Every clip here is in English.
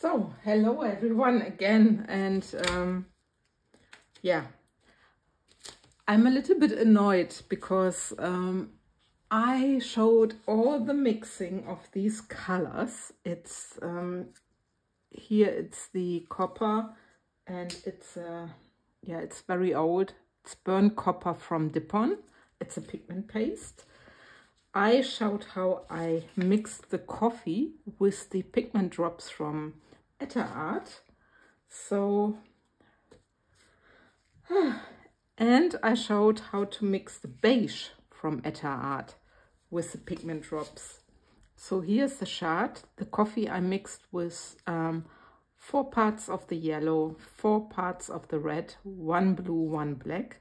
So, hello everyone again, and yeah, I'm a little bit annoyed because I showed all the mixing of these colors. It's here it's the copper, and it's yeah, it's very old. It's burnt copper from Dipon. It's a pigment paste. I showed how I mixed the coffee with the pigment drops from Etter Art. So, and I showed how to mix the beige from Etter Art with the pigment drops. So here's the chart. The coffee I mixed with 4 parts of the yellow, 4 parts of the red, 1 blue, 1 black.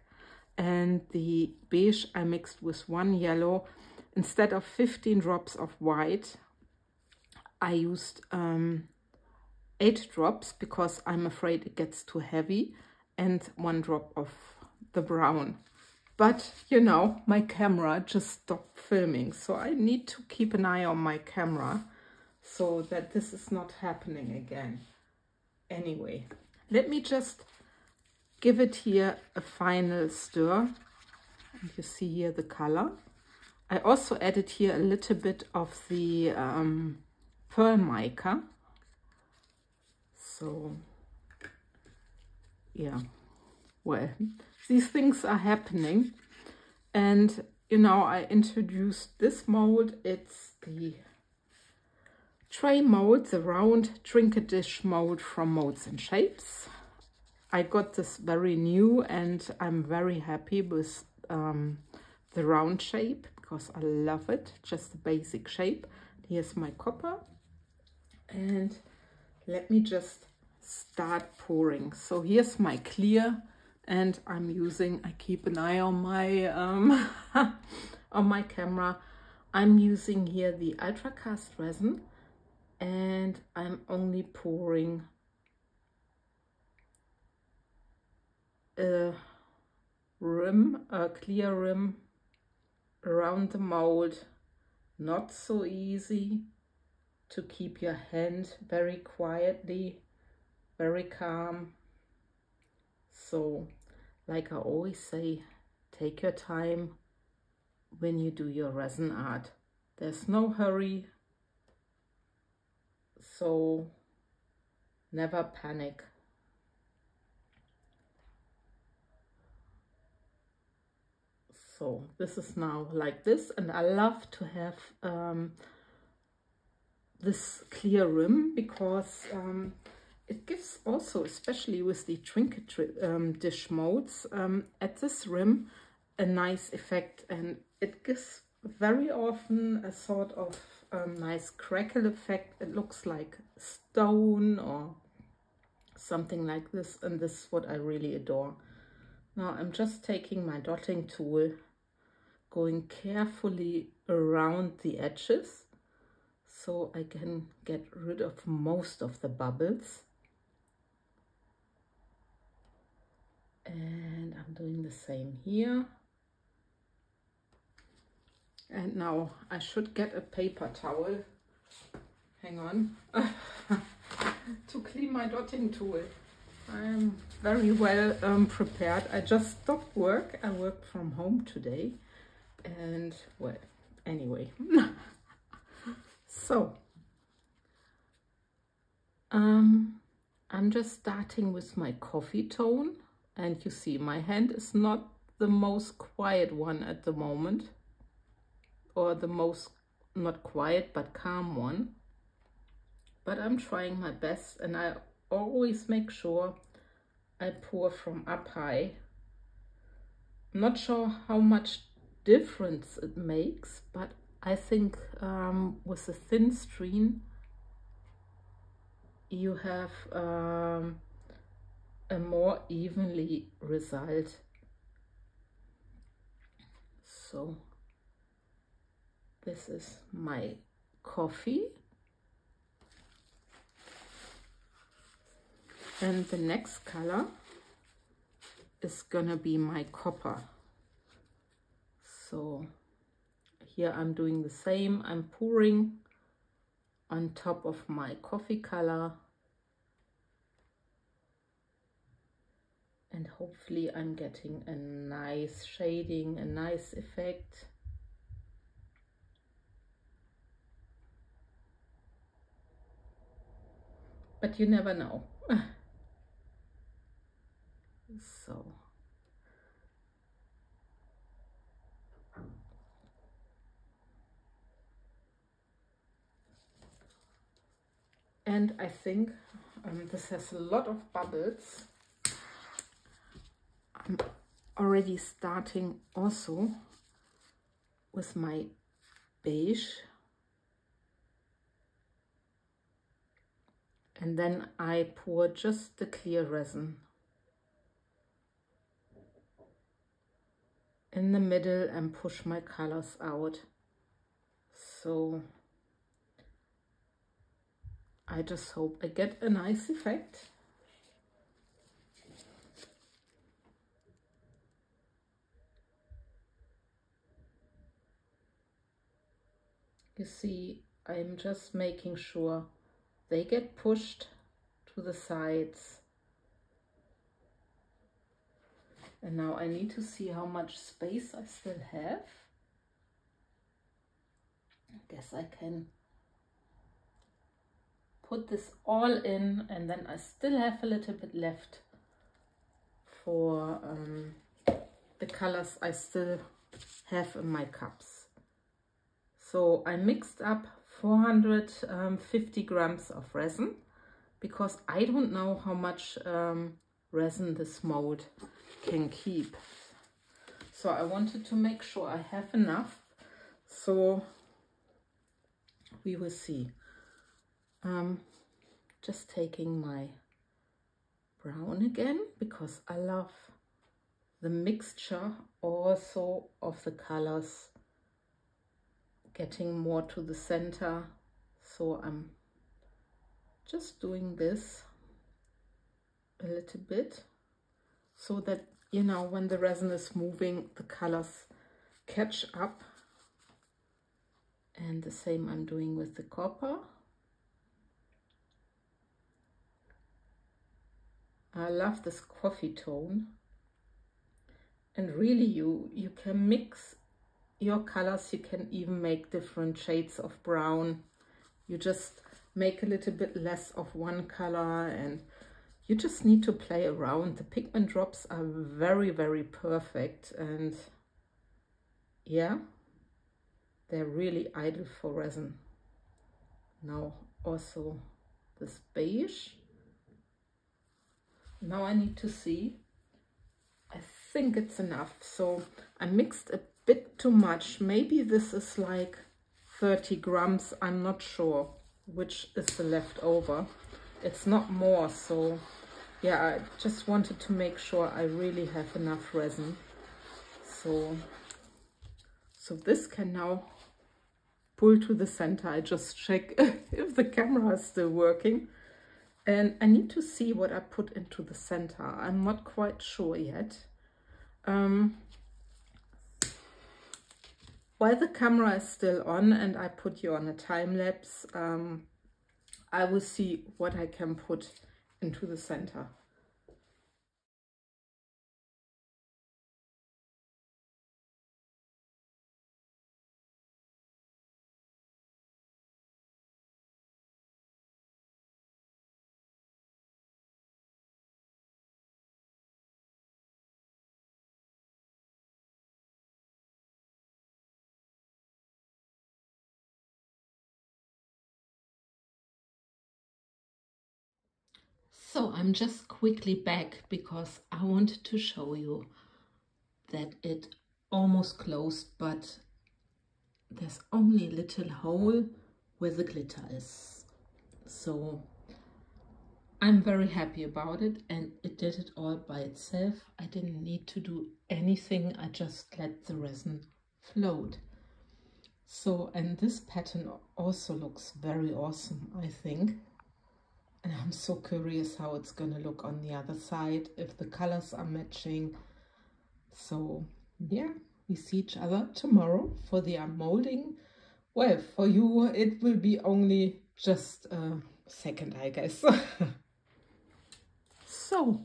And the beige I mixed with 1 yellow. Instead of 15 drops of white, I used 8 drops because I'm afraid it gets too heavy, and 1 drop of the brown. But you know, my camera just stopped filming, so I need to keep an eye on my camera so that this is not happening again. Anyway, let me just give it here a final stir. And you see here the color. I also added here a little bit of the pearl mica. So, yeah, well, these things are happening. And, you know, I introduced this mold. It's the tray mold, the Round Trinket Dish mold from MoldsandShapes. I got this very new, and I'm very happy with the round shape because I love it, just the basic shape. Here's my copper, and let me just start pouring. So here's my clear, and I'm using, I keep an eye on my on my camera. I'm using here the Ultracast resin, and I'm only pouring a rim, a clear rim around the mold. Not so easy to keep your hand very quietly, very calm. So, like I always say, take your time when you do your resin art. There's no hurry, so never panic. So this is now like this, and I love to have this clear rim because it gives also, especially with the trinket dish molds, at this rim a nice effect, and it gives very often a sort of nice crackle effect. It looks like stone or something like this, and this is what I really adore. Now I'm just taking my dotting tool, going carefully around the edges so I can get rid of most of the bubbles. And I'm doing the same here. And now I should get a paper towel. Hang on. To clean my dotting tool. I'm very well prepared. I just stopped work. I worked from home today. And well, anyway. So, I'm just starting with my coffee tone. And you see my hand is not the most quiet one at the moment. Or the most, not quiet, but calm one. But I'm trying my best, and I always make sure I pour from up high. I'm not sure how much difference it makes, but I think with a thin stream you have a more evenly result. So this is my coffee, and the next color is gonna be my copper. So here I'm doing the same. I'm pouring on top of my coffee color, And hopefully I'm getting a nice shading, a nice effect. But you never know. So. And I think this has a lot of bubbles. I'm already starting also with my beige. And then I pour just the clear resin in the middle and push my colors out. So I just hope I get a nice effect. You see, I'm just making sure they get pushed to the sides. And now I need to see how much space I still have. I guess I can put this all in, and then I still have a little bit left for the colors I still have in my cups. So I mixed up 450 grams of resin, because I don't know how much resin this mold can keep. So I wanted to make sure I have enough. So we will see. Just taking my brown again, because I love the mixture also of the colors getting more to the center. So I'm just doing this a little bit so that, you know, when the resin is moving, the colors catch up. And the same I'm doing with the copper. I love this coffee tone. And really you can mix your colors. You can even make different shades of brown. You just make a little bit less of one color, and you just need to play around. The pigment drops are very, very perfect, and yeah, they're really ideal for resin. Now also this beige. Now I need to see. I think it's enough. So I mixed a bit too much. Maybe this is like 30 grams. I'm not sure which is the leftover. It's not more. So yeah, I just wanted to make sure I really have enough resin. So this can now pull to the center. I just check if the camera is still working. And I need to see what I put into the center. I'm not quite sure yet. While the camera is still on and I put you on a time lapse, I will see what I can put into the center. So I'm just quickly back because I wanted to show you that it almost closed, but there's only a little hole where the glitter is. So I'm very happy about it, and it did it all by itself. I didn't need to do anything. I just let the resin float. So, and this pattern also looks very awesome, I think. And I'm so curious how it's gonna look on the other side, if the colors are matching. So yeah, we see each other tomorrow for the unmolding. Well, for you it will be only just a second, I guess. So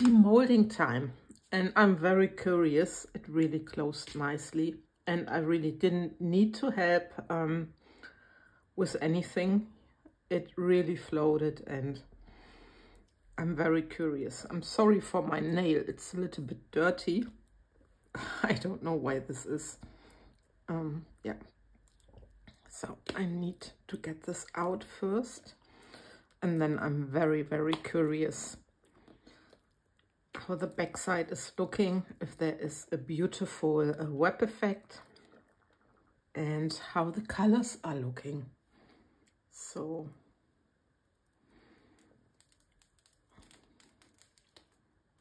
demolding time, and I'm very curious. It really closed nicely, and I really didn't need to help with anything. It really floated, and I'm very curious. I'm sorry for my nail, it's a little bit dirty. I don't know why this is. Yeah, so I need to get this out first, and then I'm very, very curious how the backside is looking, if there is a beautiful web effect, and how the colors are looking. So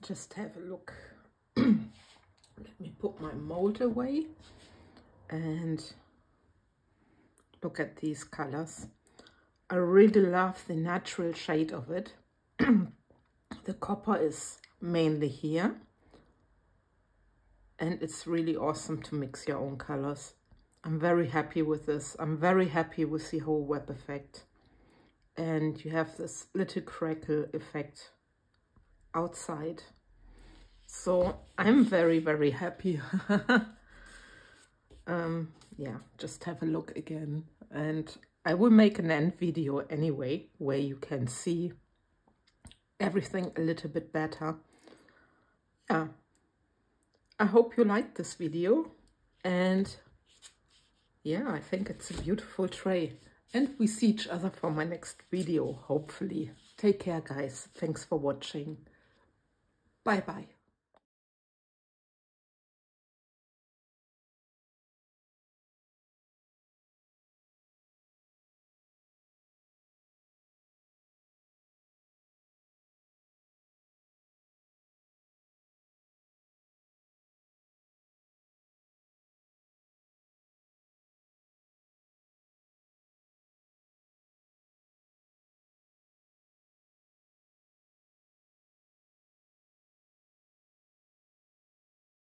just have a look. Let me put my mold away and look at these colors. I really love the natural shade of it. The copper is mainly here, and it's really awesome to mix your own colors. I'm very happy with this. I'm very happy with the whole web effect. And you have this little crackle effect outside. So I'm very, very happy. Yeah, just have a look again. And I will make an end video anyway, where you can see everything a little bit better. Yeah, I hope you liked this video, and yeah, I think it's a beautiful tray, and we see each other for my next video, hopefully. Take care, guys. Thanks for watching. Bye bye.